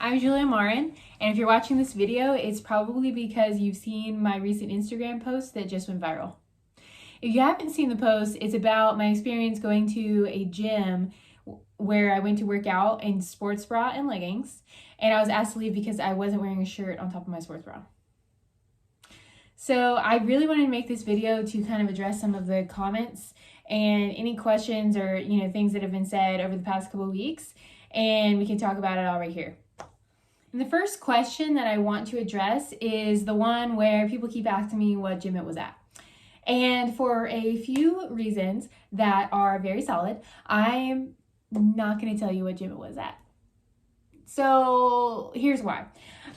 I'm Julia Marin, and if you're watching this video, it's probably because you've seen my recent Instagram post that just went viral. If you haven't seen the post, it's about my experience going to a gym where I went to work out in sports bra and leggings, and I was asked to leave because I wasn't wearing a shirt on top of my sports bra. So I really wanted to make this video to kind of address some of the comments and any questions or things that have been said over the past couple of weeks, and we can talk about it all right here. And the first question that I want to address is the one where people keep asking me what gym it was at. And for a few reasons that are very solid, I'm not going to tell you what gym it was at. So here's why.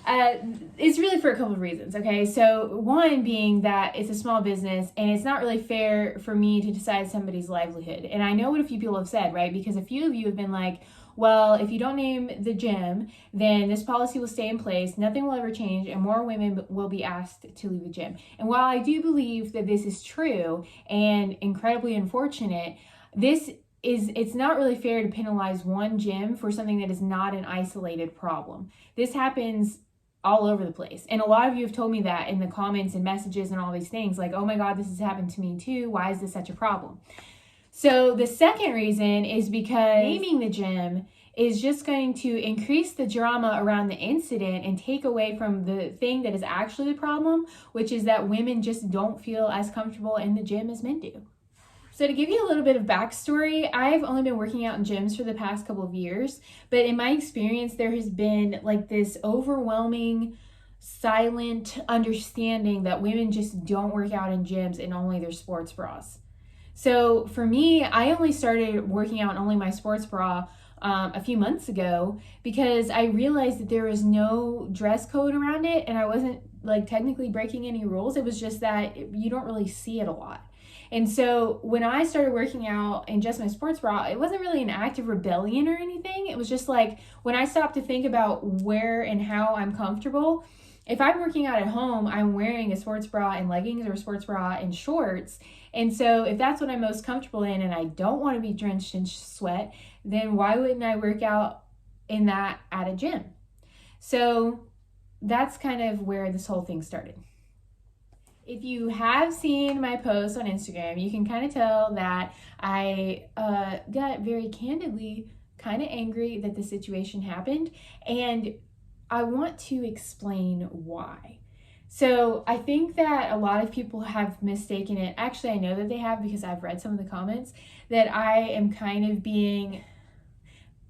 It's really for a couple of reasons, okay? So one being that it's a small business and it's not really fair for me to decide somebody's livelihood. And I know what a few people have said, right? Because a few of you have been like, well, if you don't name the gym, then this policy will stay in place, nothing will ever change, and more women will be asked to leave the gym. And while I do believe that this is true and incredibly unfortunate, it's not really fair to penalize one gym for something that is not an isolated problem. This happens all over the place. And a lot of you have told me that in the comments and messages and all these things, like, oh my God, this has happened to me too. Why is this such a problem? So the second reason is because naming the gym is just going to increase the drama around the incident and take away from the thing that is actually the problem, which is that women just don't feel as comfortable in the gym as men do. So to give you a little bit of backstory, I've only been working out in gyms for the past couple of years, but in my experience, there has been like this overwhelming, silent understanding that women just don't work out in gyms in only their sports bras. So for me, I only started working out in only my sports bra a few months ago because I realized that there was no dress code around it and I wasn't like technically breaking any rules. It was just that you don't really see it a lot. And so when I started working out in just my sports bra, it wasn't really an act of rebellion or anything. It was just like when I stopped to think about where and how I'm comfortable. If I'm working out at home, I'm wearing a sports bra and leggings or a sports bra and shorts. And so if that's what I'm most comfortable in and I don't want to be drenched in sweat, then why wouldn't I work out in that at a gym? So that's kind of where this whole thing started. If you have seen my posts on Instagram, you can kind of tell that I got very candidly kind of angry that the situation happened. And I want to explain why. So I think that a lot of people have mistaken it. Actually, I know that they have because I've read some of the comments that I am kind of being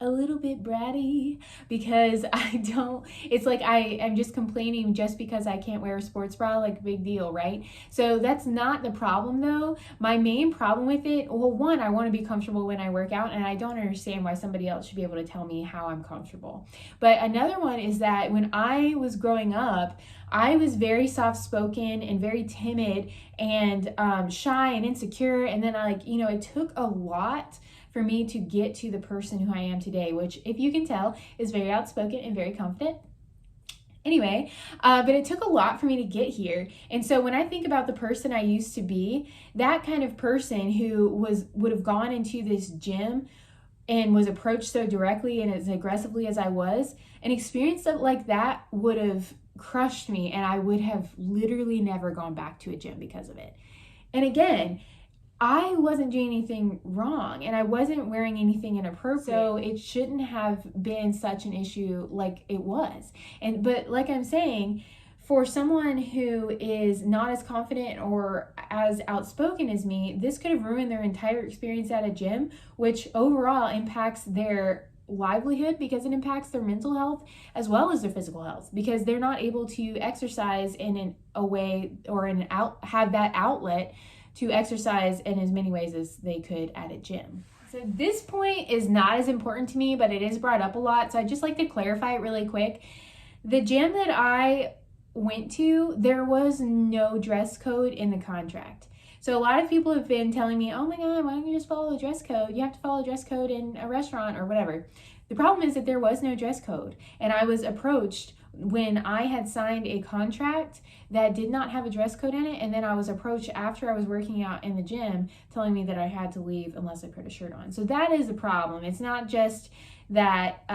a little bit bratty because it's like I am just complaining just because I can't wear a sports bra, like big deal, right? So that's not the problem though. My main problem with it, well, one, I want to be comfortable when I work out and I don't understand why somebody else should be able to tell me how I'm comfortable. But another one is that when I was growing up, I was very soft-spoken and very timid and shy and insecure. And then it took a lot for me to get to the person who I am today, which, if you can tell, is very outspoken and very confident. Anyway, but it took a lot for me to get here. And so when I think about the person I used to be, that kind of person who would have gone into this gym and was approached so directly and as aggressively as I was, an experience like that would have crushed me and I would have literally never gone back to a gym because of it. And again, I wasn't doing anything wrong and I wasn't wearing anything inappropriate. So it shouldn't have been such an issue like it was. But like I'm saying, for someone who is not as confident or as outspoken as me, this could have ruined their entire experience at a gym, which overall impacts their livelihood because it impacts their mental health as well as their physical health because they're not able to exercise in a way or have that outlet to exercise in as many ways as they could at a gym. So this point is not as important to me, but it is brought up a lot. So I'd just like to clarify it really quick. The gym that I went to, there was no dress code in the contract. So a lot of people have been telling me, oh my God, why don't you just follow the dress code? You have to follow dress code in a restaurant or whatever. The problem is that there was no dress code. And I was approached when I had signed a contract that did not have a dress code in it, and then I was approached after I was working out in the gym telling me that I had to leave unless I put a shirt on. So that is the problem. It's not just that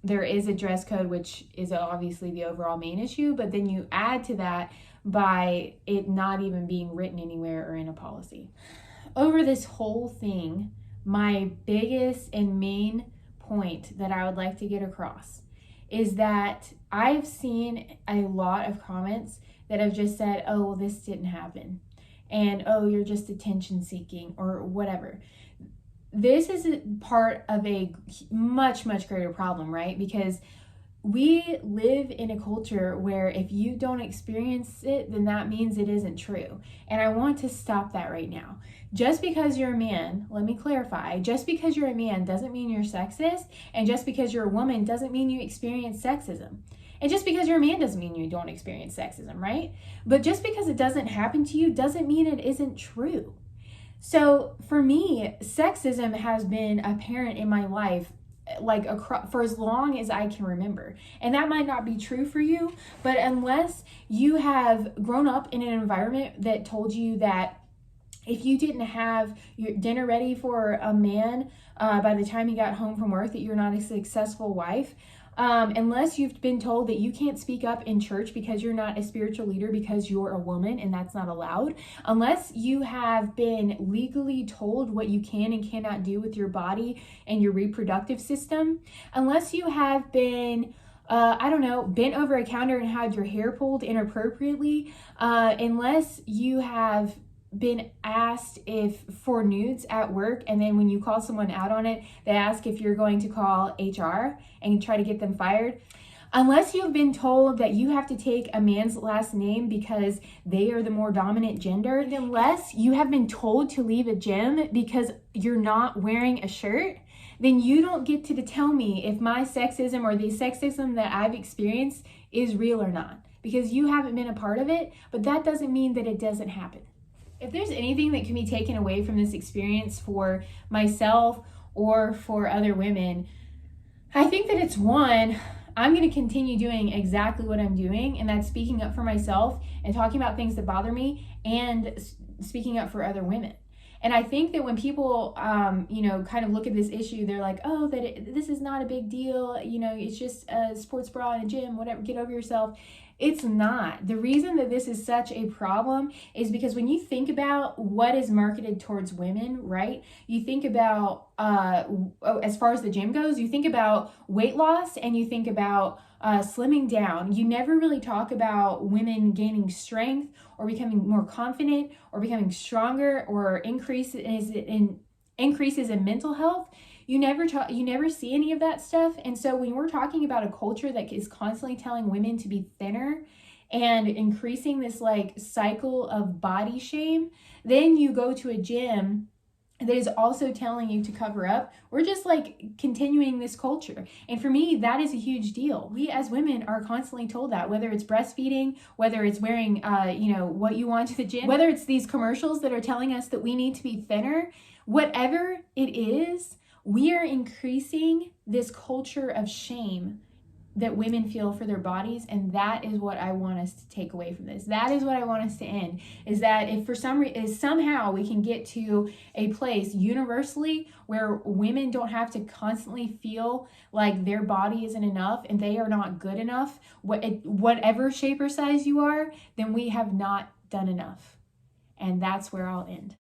there is a dress code, which is obviously the overall main issue, but then you add to that by it not even being written anywhere or in a policy. Over this whole thing, my biggest and main point that I would like to get across is that I've seen a lot of comments that have just said, oh, well, this didn't happen, and oh, you're just attention seeking or whatever. This is a part of a much, much greater problem, right? Because we live in a culture where if you don't experience it, then that means it isn't true. And I want to stop that right now. Just because you're a man, let me clarify, just because you're a man doesn't mean you're sexist, and just because you're a woman doesn't mean you experience sexism. And just because you're a man doesn't mean you don't experience sexism, right? But just because it doesn't happen to you doesn't mean it isn't true. So for me, sexism has been apparent in my life like for as long as I can remember. And that might not be true for you, but unless you have grown up in an environment that told you that if you didn't have your dinner ready for a man by the time he got home from work, that you're not a successful wife. Unless you've been told that you can't speak up in church because you're not a spiritual leader because you're a woman and that's not allowed. Unless you have been legally told what you can and cannot do with your body and your reproductive system. Unless you have been bent over a counter and had your hair pulled inappropriately. Unless you have been asked if for nudes at work, and then when you call someone out on it, they ask if you're going to call HR and try to get them fired. Unless you've been told that you have to take a man's last name because they are the more dominant gender. And unless you have been told to leave a gym because you're not wearing a shirt, then you don't get to tell me if my sexism or the sexism that I've experienced is real or not, because you haven't been a part of it. But that doesn't mean that it doesn't happen. If there's anything that can be taken away from this experience for myself or for other women, I think that it's one, I'm going to continue doing exactly what I'm doing, and that's speaking up for myself and talking about things that bother me and speaking up for other women. And I think that when people, kind of look at this issue, they're like, oh, this is not a big deal. It's just a sports bra in a gym, whatever, get over yourself. It's not. The reason that this is such a problem is because when you think about what is marketed towards women, right? You think about, as far as the gym goes, you think about weight loss and you think about slimming down. You never really talk about women gaining strength or becoming more confident or becoming stronger or increases in mental health. You never see any of that stuff. And so when we're talking about a culture that is constantly telling women to be thinner and increasing this like cycle of body shame, then you go to a gym that is also telling you to cover up. We're just like continuing this culture. And for me, that is a huge deal. We as women are constantly told that, whether it's breastfeeding, whether it's wearing, what you want to the gym, whether it's these commercials that are telling us that we need to be thinner, whatever it is, we are increasing this culture of shame that women feel for their bodies, and that is what I want us to take away from this. That is what I want us to end, is that if for somehow we can get to a place universally where women don't have to constantly feel like their body isn't enough and they are not good enough, whatever shape or size you are, then we have not done enough. And that's where I'll end.